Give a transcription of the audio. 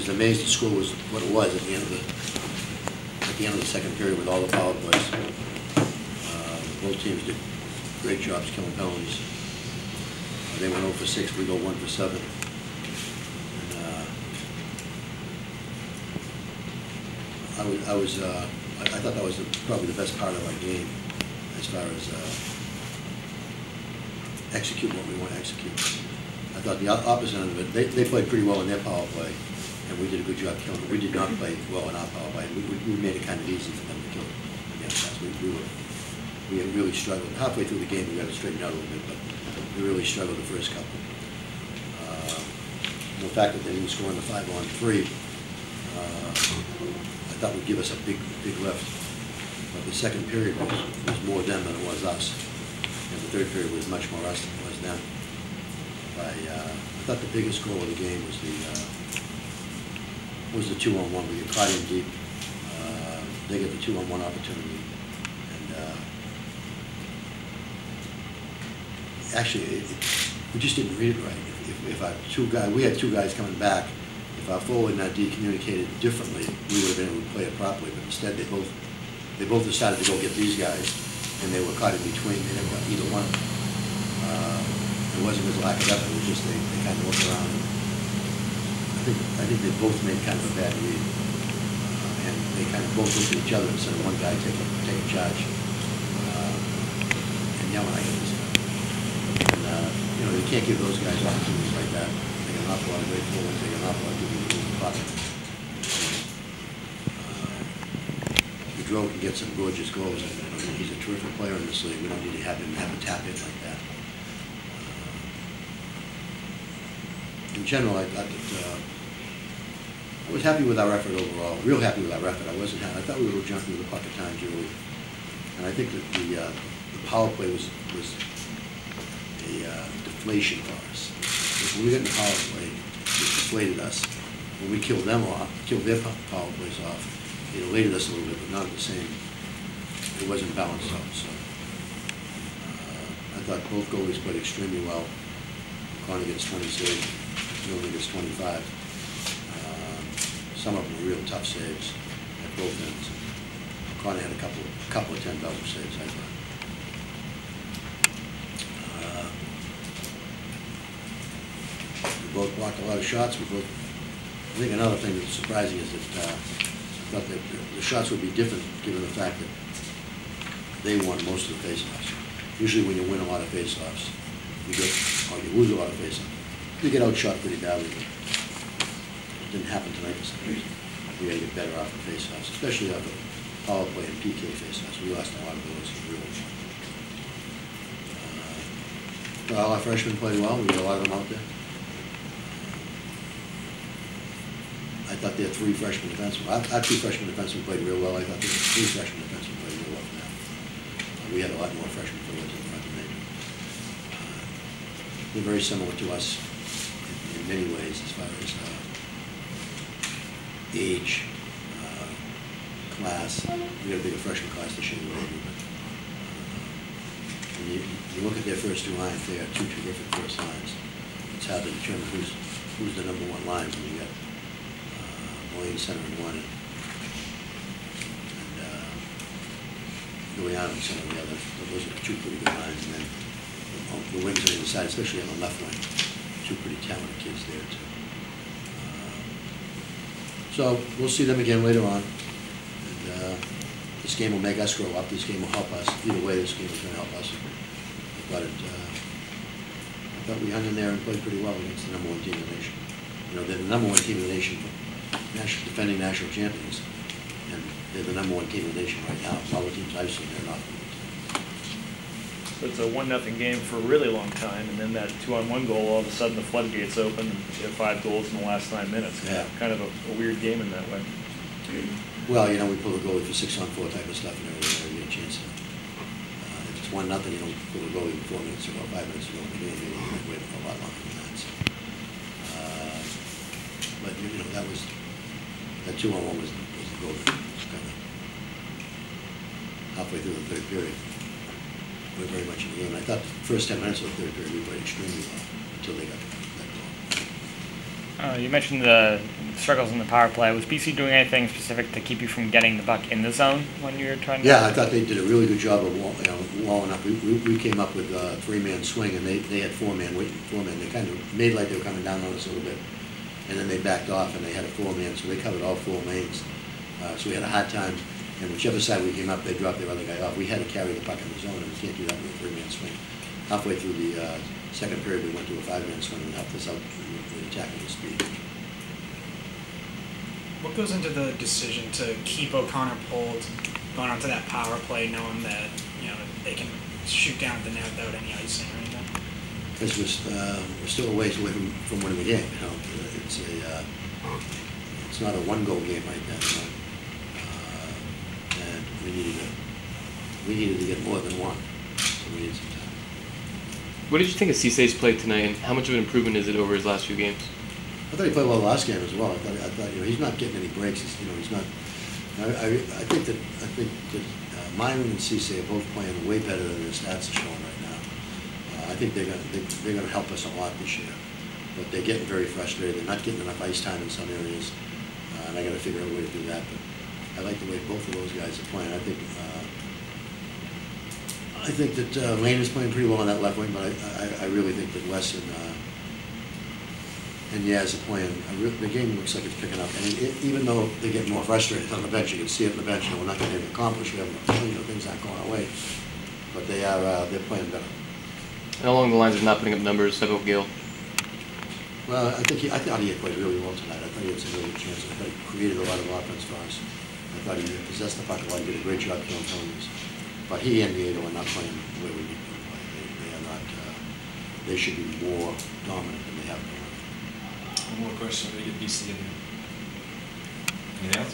was amazed the score was what it was at the end of the second period with all the power plays. Both teams did great jobs killing penalties. They went 0 for 6, we go 1 for 7. And, I thought that was probably the best part of our game as far as execute what we want to execute. I thought the opposite end of it, they played pretty well in their power play, and we did a good job killing it. We did not play well in our power play. We made it kind of easy for them to kill against us. We had really struggled. Halfway through the game, we got to straighten out a little bit, but we really struggled the first couple. The fact that they didn't score in the 5-on-3, I thought would give us a big lift. But the second period was more them than it was us. And the third period was much more us than it was them. I thought the biggest goal of the game was the 2-on-1. We get caught in deep. They get the 2-on-1 opportunity. And actually, we just didn't read it right. If our we had two guys coming back. If our forward and our D communicated differently, we would have been able to play it properly. But instead, they both decided to go get these guys, and they were caught in between. They never got either one. It wasn't because of lack of effort. It was just they kind of looked around. And I think they both made kind of a bad read, and they kind of both looked at each other instead of one guy taking charge. And yeah, when I get this, you can't give those guys opportunities like that. They got an awful lot of great forwards. They got an awful lot of good people in the pocket. Gaudreau can get some gorgeous goals. He's a terrific player in this league. We don't need to have him have a tap in like that. In general, I thought that I was happy with our effort overall. Real happy with our effort. I thought we were jumping with the puck at times, really. And I think that the power play was a deflation for us. When we got in the power play, it deflated us. When we killed them off, killed their power plays off, it elated us a little bit, but not at the same. It wasn't balanced out. So I thought both goalies played extremely well. Connor gets 20 saves, Miller gets 25. Some of them were real tough saves at both ends. Connor had a couple of 10,000 saves, I thought. We both blocked a lot of shots. I think another thing that's surprising is that I thought that the shots would be different given the fact that they won most of the faceoffs. Usually when you win a lot of faceoffs, you lose a lot of faceoffs. You get outshot pretty badly. It didn't happen tonight for some reason. We got to get better off the faceoffs, especially off the power play and PK faceoffs. We lost a lot of those. Well, our freshmen played well. We got a lot of them out there. I thought there were 3 freshman defensemen. Our 2 freshman defensemen played real well. I thought there were 3 freshman defensemen played real well for them. We had a lot more freshman forwards in front than they do. They're very similar to us in many ways as far as age, class. We got a bigger freshman class this year than they do. But when you look at their first 2 lines, they are 2 terrific first lines. It's hard to determine who's the number 1 line when you got Moyne center and 1, and Louis Adams center and the other. Those are 2 pretty good lines, and then the wings on the side, especially on the left wing, 2 pretty talented kids there too. So we'll see them again later on. And this game will make us grow up. This game will help us. Either way, this game is going to help us. But I thought we hung in there and played pretty well against the #1 team in the nation. They're the #1 team in the nation, defending national champions, and they're the #1 team in the nation right now. All the teams I've seen, they're not. So it's a 1-0 game for a really long time, and then that 2-on-1 goal, all of a sudden the floodgates open, and you have 5 goals in the last 9 minutes. Yeah. Kind of a weird game in that way. Well, we pull a goalie for 6-on-4 type of stuff, and everybody get a chance to. If it's 1-0, you don't pull a goalie 4 minutes ago, 5 minutes ago in the game. You might wait for a lot longer than that. So. But that 2-on-1 was the goal that was kind of halfway through the third period. We're very much in the game. I thought the first 10 minutes of the third period we played extremely well until they got that goal. You mentioned the struggles in the power play. Was BC doing anything specific to keep you from getting the puck in the zone when you were trying to? Yeah, I thought they did a really good job of walling up. We came up with a 3-man swing, and they had 4-man waiting. 4-man. They kind of made like they were coming down on us a little bit, and then they backed off, and they had a 4-man, so they covered all 4 lanes. So we had a hard time, and whichever side we came up, they dropped their other guy off. We had to carry the puck in the zone, and we can't do that with a 3-man swing. Halfway through the second period, we went to a 5-man swing and helped us out with attacking the speed. What goes into the decision to keep O'Connor pulled going onto that power play, knowing that they can shoot down at the net without any icing or anything? Because we're still a ways away from winning the game. It's not a 1-goal game right now. And we needed to get more than one. So we needed some time. What did you think of Cisse's play tonight, and how much of an improvement is it over his last few games? I thought he played well last game as well. I thought he's not getting any breaks. He's not. I think that Myron and Cisse are both playing way better than their stats are showing right now. I think they're gonna help us a lot this year. But they're getting very frustrated. They're not getting enough ice time in some areas, and I got to figure out a way to do that. But I like the way both of those guys are playing. I think that Lane is playing pretty well on that left wing, but I really think that Wes and Yaz are playing. The game looks like it's picking up. And even though they get more frustrated on the bench, you can see it on the bench. We're not going to accomplish. We have things aren't going our way, but they're playing better. And along the lines of not putting up numbers, how about Gil? Well, I thought he had played really well tonight. I thought he had some really good chances. I thought he created a lot of offense for us. I thought he possessed the puck a lot. He did a great job killing penalties. But he and Nieto are not playing the way we need them to play. They are not. They should be more dominant than they have been. One more question. We did BC. Anything else?